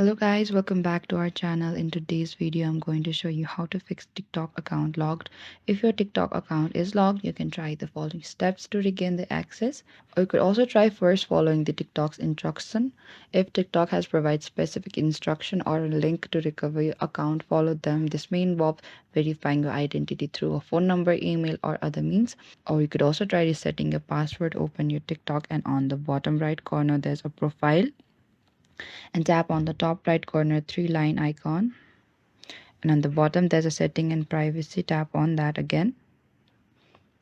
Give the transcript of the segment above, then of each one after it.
Hello guys, welcome back to our channel. In today's video, I'm going to show you how to fix TikTok account logged. If your TikTok account is logged, you can try the following steps to regain the access. Or you could also try first following the TikTok's instruction. If TikTok has provided specific instruction or a link to recover your account, follow them. This may involve verifying your identity through a phone number, email, or other means. Or you could also try resetting your password, open your TikTok, and on the bottom right corner, there's a profile and tap on the top right corner three-line icon, and on the bottom there's a setting and privacy. Tap on that again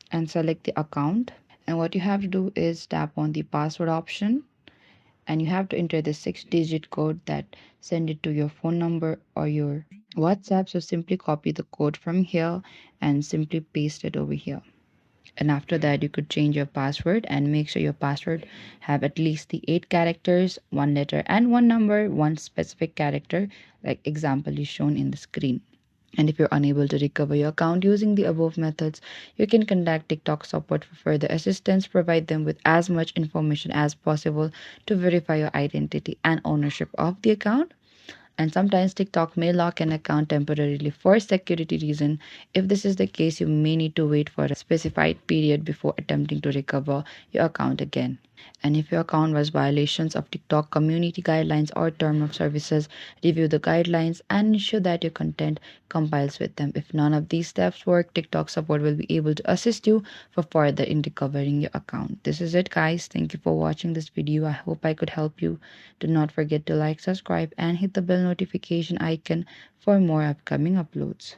and select the account, and what you have to do is tap on the password option, and you have to enter the 6-digit code that send it to your phone number or your WhatsApp. So simply copy the code from here and simply paste it over here. And after that, you could change your password and make sure your password have at least the 8 characters, one letter and one number, one specific character, like example is shown in the screen. And if you're unable to recover your account using the above methods, you can contact TikTok support for further assistance. Provide them with as much information as possible to verify your identity and ownership of the account. And sometimes TikTok may lock an account temporarily for security reason. If this is the case, you may need to wait for a specified period before attempting to recover your account again. And if your account was violations of TikTok community guidelines or term of services, review the guidelines and ensure that your content compiles with them. If none of these steps work, TikTok support will be able to assist you for further in recovering your account. This is it, guys. Thank you for watching this video. I hope I could help you. Do not forget to like, subscribe, and hit the bell notification icon for more upcoming uploads.